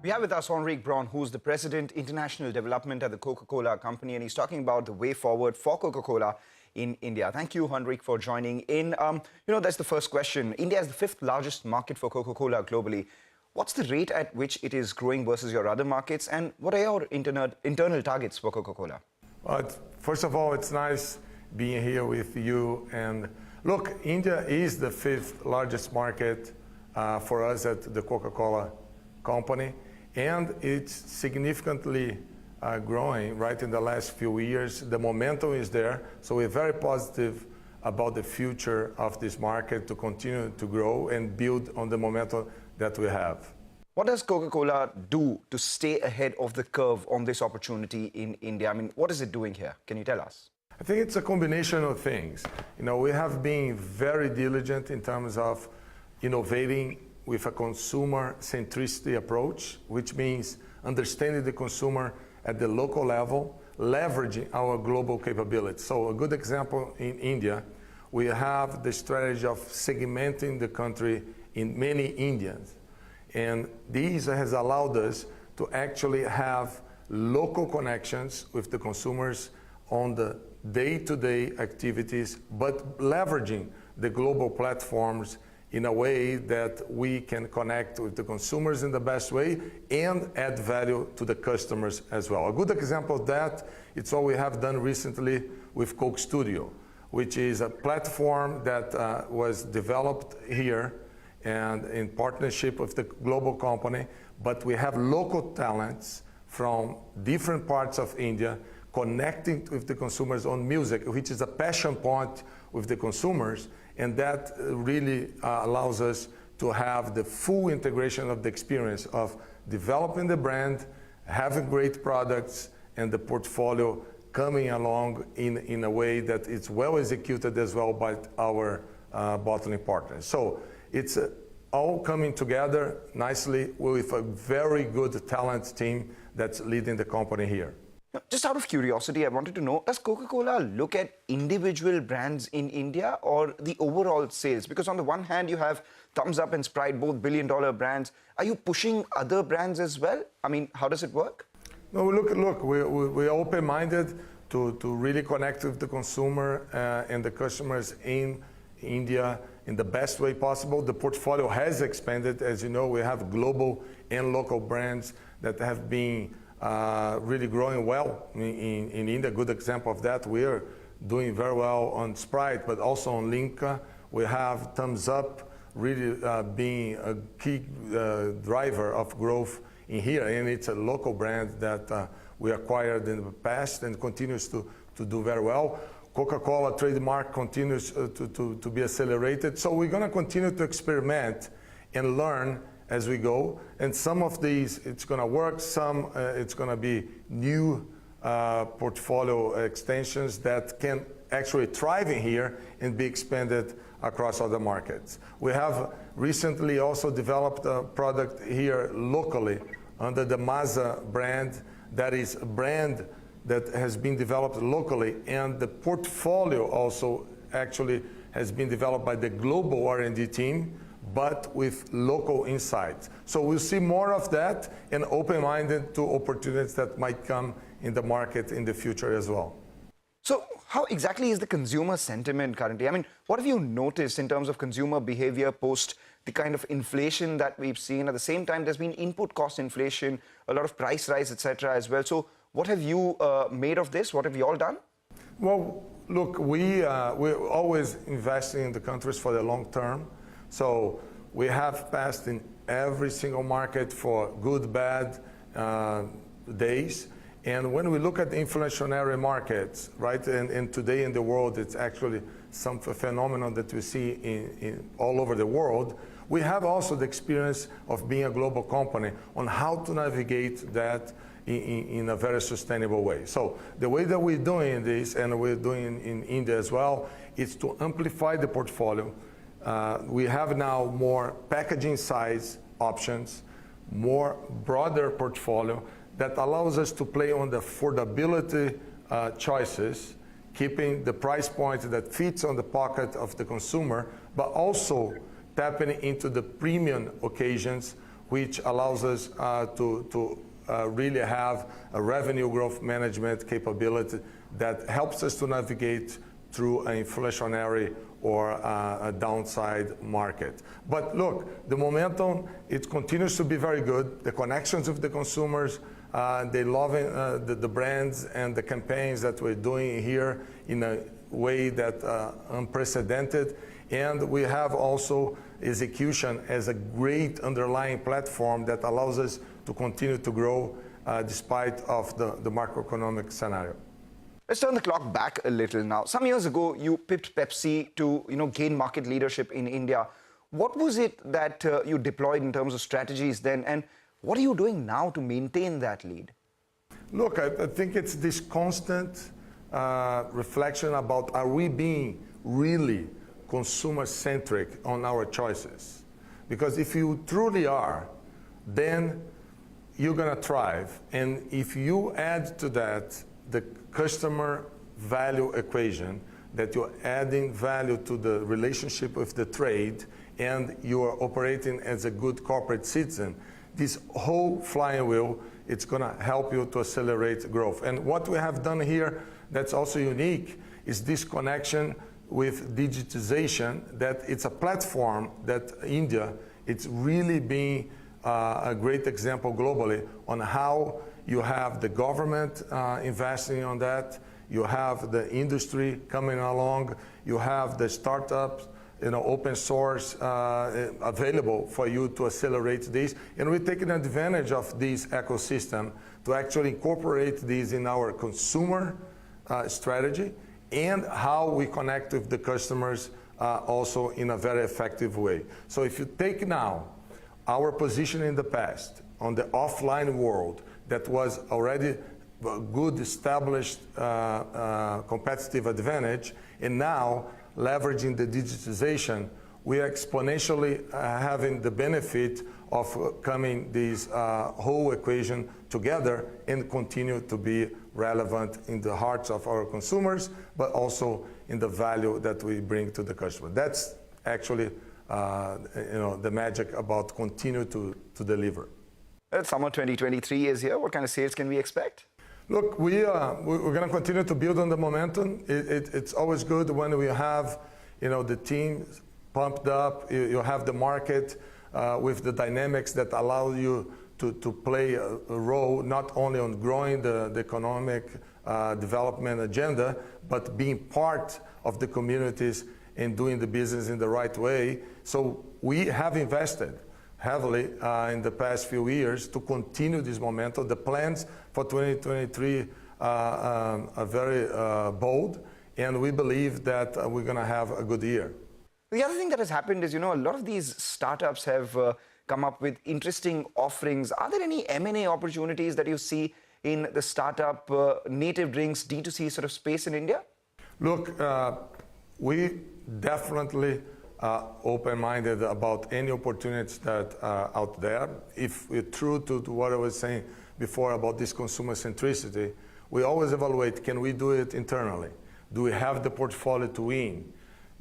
We have with us Henrique Braun, who's the President, International Development at the Coca-Cola company, and he's talking about the way forward for Coca-Cola in India. Thank you, Henrique, for joining in. That's the first question. India is the fifth largest market for Coca-Cola globally. What's the rate at which it is growing versus your other markets, and what are your internal targets for Coca-Cola? First of all, it's nice being here with you. And look, India is the fifth largest market for us at the Coca-Cola company, and it's significantly growing right in the last few years. The momentum is there, so we're very positive about the future of this market to continue to grow and build on the momentum that we have. What does Coca-Cola do to stay ahead of the curve on this opportunity in India? I mean, what is it doing here? Can you tell us? I think it's a combination of things. We have been very diligent in terms of innovating with a consumer centricity approach, which means understanding the consumer at the local level, leveraging our global capabilities. So a good example in India, we have the strategy of segmenting the country in many Indians. And this has allowed us to actually have local connections with the consumers on the day-to-day activities, but leveraging the global platforms in a way that we can connect with the consumers in the best way and add value to the customers as well. A good example of that, it's what we have done recently with Coke Studio, which is a platform that was developed here and in partnership with the global company, but we have local talents from different parts of India connecting with the consumers on music, which is a passion point with the consumers, and that really allows us to have the full integration of the experience of developing the brand, having great products, and the portfolio coming along in a way that it's well executed as well by our bottling partners. So it's all coming together nicely with a very good talent team that's leading the company here. Just out of curiosity, I wanted to know, does Coca-Cola look at individual brands in India or the overall sales? Because on the one hand, you have Thumbs Up and Sprite, both billion-dollar brands. Are you pushing other brands as well? I mean, how does it work? No, look, we're open-minded to really connect with the consumer and the customers in India in the best way possible. The portfolio has expanded. As you know, we have global and local brands that have been really growing well in India. Good example of that, we are doing very well on Sprite, but also on Limca. We have Thumbs Up really being a key driver of growth in here, and it's a local brand that we acquired in the past and continues to do very well. Coca-Cola trademark continues to be accelerated. So we're going to continue to experiment and learn as we go. And some of these, it's going to work. Some, it's going to be new portfolio extensions that can actually thrive in here and be expanded across other markets. We have recently also developed a product here locally under the Maza brand. That is a brand that has been developed locally, and the portfolio also actually has been developed by the global R&D team, but with local insights. So we'll see more of that and open-minded to opportunities that might come in the market in the future as well. So how exactly is the consumer sentiment currently? I mean, what have you noticed in terms of consumer behavior post the kind of inflation that we've seen? At the same time, there's been input cost inflation, a lot of price rise, etc. as well. So what have you made of this? What have you all done? Well, look, we're always investing in the countries for the long term. So we have passed in every single market for good, bad days. And when we look at the inflationary markets, right, and today in the world, it's actually some phenomenon that we see in all over the world. We have also the experience of being a global company on how to navigate that in a very sustainable way. So the way that we're doing this, and we're doing in India as well, is to amplify the portfolio. We have now more packaging size options, more broader portfolio that allows us to play on the affordability choices, keeping the price point that fits on the pocket of the consumer, but also tapping into the premium occasions which allows us to really have a revenue growth management capability that helps us to navigate through an inflationary or a downside market. But look, the momentum, it continues to be very good. The connections with the consumers, they love the brands and the campaigns that we're doing here in a way that unprecedented. And we have also execution as a great underlying platform that allows us to continue to grow despite of the macroeconomic scenario. Let's turn the clock back a little now. Some years ago, you pipped Pepsi to gain market leadership in India. What was it that you deployed in terms of strategies then, and what are you doing now to maintain that lead? Look, I think it's this constant reflection about, are we being really consumer-centric on our choices? Because if you truly are, then you're going to thrive. And if you add to that the customer value equation, that you're adding value to the relationship with the trade, and you are operating as a good corporate citizen, this whole flywheel, it's going to help you to accelerate growth. And what we have done here that's also unique is this connection with digitization, that it's a platform that India, it's really being a great example globally on how you have the government investing on that, you have the industry coming along, you have the startups, open source available for you to accelerate this. And we're taking advantage of this ecosystem to actually incorporate these in our consumer strategy and how we connect with the customers also in a very effective way. So if you take now our position in the past on the offline world that was already a good established competitive advantage, and now leveraging the digitization, we are exponentially having the benefit of coming this whole equation together and continue to be relevant in the hearts of our consumers, but also in the value that we bring to the customer. That's actually the magic about continue to deliver. Summer 2023 is here. What kind of sales can we expect? Look, we're going to continue to build on the momentum. It's always good when we have, the team pumped up. You have the market with the dynamics that allow you to play a role not only on growing the economic development agenda, but being part of the communities and doing the business in the right way. So we have invested heavily in the past few years to continue this momentum. The plans for 2023 are very bold, and we believe that we're going to have a good year. The other thing that has happened is, a lot of these startups have come up with interesting offerings. Are there any M&A opportunities that you see in the startup native drinks D2C sort of space in India? Look, we definitely open-minded about any opportunities that are out there. If we're true to what I was saying before about this consumer centricity, we always evaluate, can we do it internally? Do we have the portfolio to win?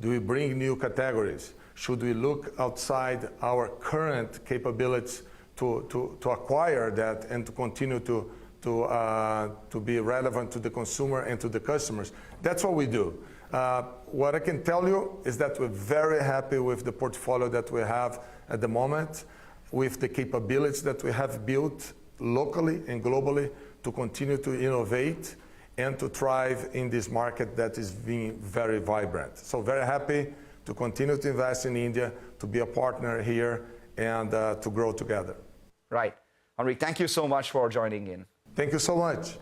Do we bring new categories? Should we look outside our current capabilities to acquire that and to continue to be relevant to the consumer and to the customers? That's what we do. What I can tell you is that we're very happy with the portfolio that we have at the moment, with the capabilities that we have built locally and globally to continue to innovate and to thrive in this market that is being very vibrant. So very happy to continue to invest in India, to be a partner here, and to grow together. Right. Henrique, thank you so much for joining in. Thank you so much.